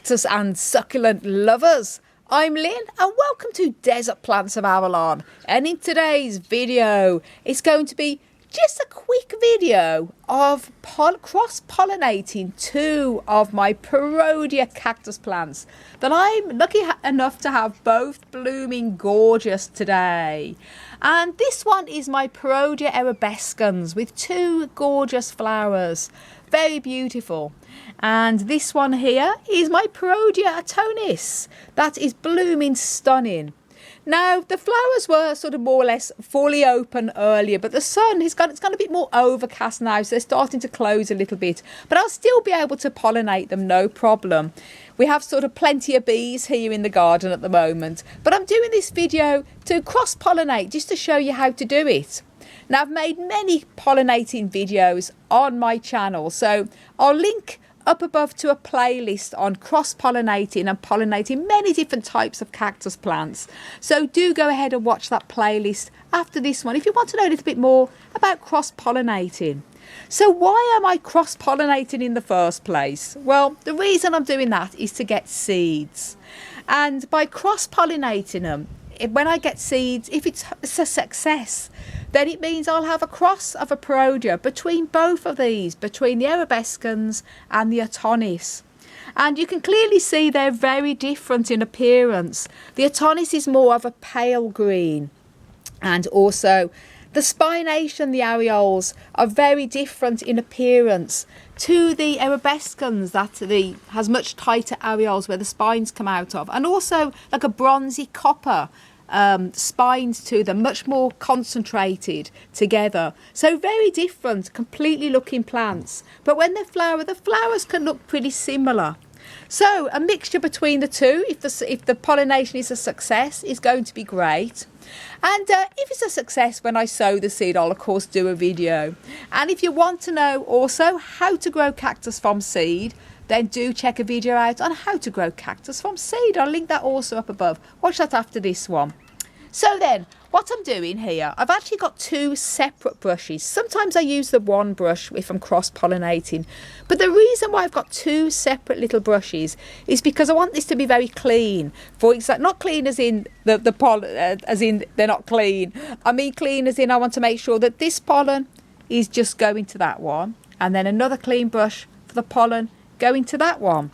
cactus and succulent lovers. I'm Lynn and welcome to Desert Plants of Avalon, and in today's video it's going to be just a quick video of cross-pollinating two of my Parodia cactus plants that I'm lucky enough to have both blooming gorgeous today. And this one is my Parodia erubescens with two gorgeous flowers, very beautiful. And this one here is my Parodia ottonis that is blooming stunning. Now, the flowers were sort of more or less fully open earlier, but the sun it's gone a bit more overcast now, so they're starting to close a little bit. But I'll still be able to pollinate them, no problem. We have sort of plenty of bees here in the garden at the moment, but I'm doing this video to cross-pollinate just to show you how to do it. Now, I've made many pollinating videos on my channel, so I'll link up above to a playlist on cross-pollinating and pollinating many different types of cactus plants. So do go ahead and watch that playlist after this one if you want to know a little bit more about cross-pollinating. So why am I cross-pollinating in the first place? Well, the reason I'm doing that is to get seeds. And by cross-pollinating them, when I get seeds, if it's a success, then it means I'll have a cross of a Parodia between both of these, between the erubescens and the ottonis. And you can clearly see they're very different in appearance. The ottonis is more of a pale green, and also the spination, the areoles, are very different in appearance to the erubescens that has much tighter areoles where the spines come out of, and also like a bronzy copper spines to them, much more concentrated together. So very different, completely looking plants. But when they flower, the flowers can look pretty similar. So a mixture between the two, if the pollination is a success, is going to be great. And if it's a success, when I sow the seed, I'll of course do a video. And if you want to know also how to grow cactus from seed, then do check a video out on how to grow cactus from seed. I'll link that also up above. Watch that after this one. So then, what I'm doing here, I've actually got two separate brushes. Sometimes I use the one brush if I'm cross-pollinating. But the reason why I've got two separate little brushes is because I want this to be very clean. For example, not clean as in the pollen, as in they're not clean. I mean clean as in I want to make sure that this pollen is just going to that one. And then another clean brush for the pollen going to that one.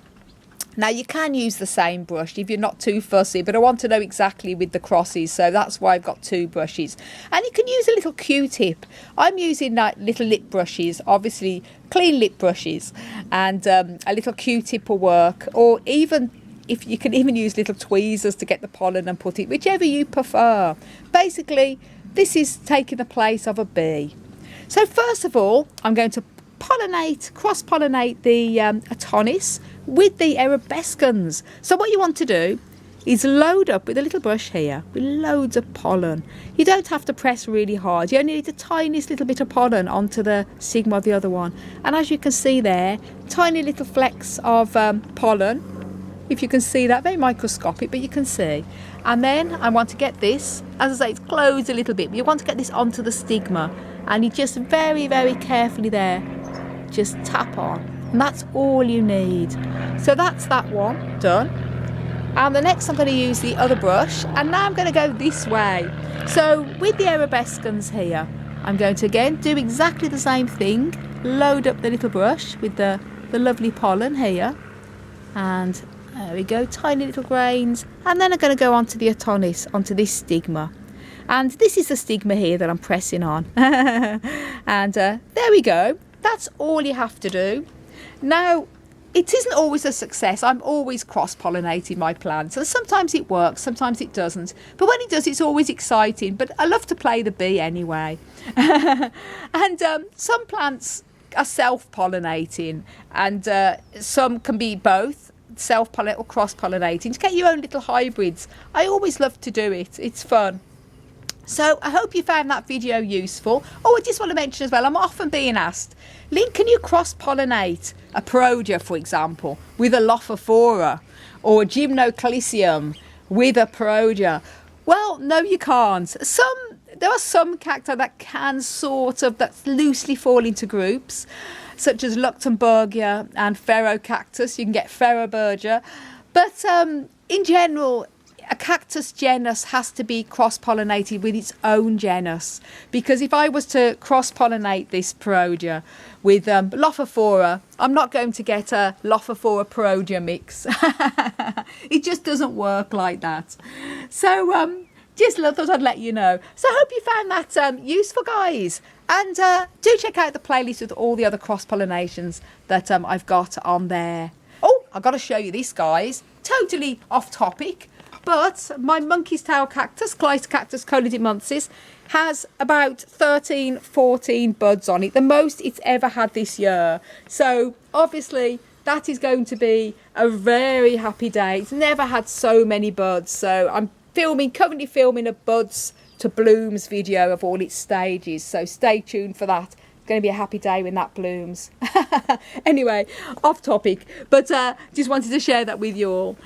Now you can use the same brush if you're not too fussy, but I want to know exactly with the crosses, so that's why I've got two brushes. And you can use a little Q-tip. I'm using little lip brushes, obviously clean lip brushes, and a little Q-tip will work, or even if you can even use little tweezers to get the pollen and put it, whichever you prefer. Basically, this is taking the place of a bee. So first of all, I'm going to cross-pollinate the ottonis with the erubescens. So what you want to do is load up with a little brush here with loads of pollen. You don't have to press really hard. You only need the tiniest little bit of pollen onto the stigma of the other one. And as you can see there, tiny little flecks of pollen. If you can see that, very microscopic, but you can see. And then I want to get this, as I say, it's closed a little bit, but you want to get this onto the stigma. And you just very, very carefully there, just tap on. And that's all you need. So that's that one done. And the next I'm going to use the other brush. And now I'm going to go this way. So with the erubescens here, I'm going to again do exactly the same thing. Load up the little brush with the lovely pollen here. And there we go, tiny little grains. And then I'm going to go onto the ottonis, onto this stigma. And this is the stigma here that I'm pressing on. And there we go. That's all you have to do. Now, it isn't always a success. I'm always cross-pollinating my plants. And sometimes it works, sometimes it doesn't. But when it does, it's always exciting. But I love to play the bee anyway. And some plants are self-pollinating. And some can be both self-pollinating or cross-pollinating. To get your own little hybrids. I always love to do it. It's fun. So I hope you found that video useful. Oh, I just want to mention as well, I'm often being asked, Lynn, can you cross-pollinate a Parodia, for example, with a Lophophora or a Gymnocalcium with a Parodia? Well, no, you can't. There are some cacti that can sort of, that loosely fall into groups. such as Luxemburgia and Cactus. You can get Ferrobergia. But in general, a cactus genus has to be cross-pollinated with its own genus, because if I was to cross-pollinate this Parodia with Lophophora, I'm not going to get a Lophophora Parodia mix. It just doesn't work like that. So just thought I'd let you know. So I hope you found that useful, guys. And do check out the playlist with all the other cross-pollinations that I've got on there. Oh, I've got to show you this, guys. Totally off topic. But my monkey's tail cactus, Cactus colodimonsis, has about 13, 14 buds on it. The most it's ever had this year. So obviously that is going to be a very happy day. It's never had so many buds. So I'm currently filming a buds to blooms video of all its stages. So stay tuned for that. It's going to be a happy day when that blooms. Anyway, off topic. But just wanted to share that with you all.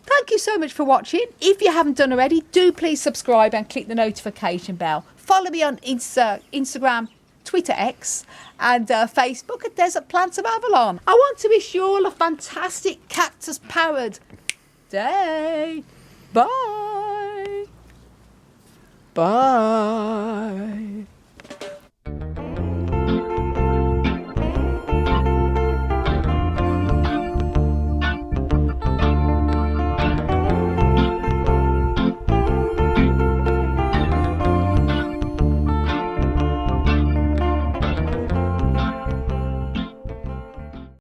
Thank you so much for watching. If you haven't done already, do please subscribe and click the notification bell. Follow me on Instagram, Twitter X, and Facebook at Desert Plants of Avalon. I want to wish you all a fantastic cactus powered day. Bye. Bye.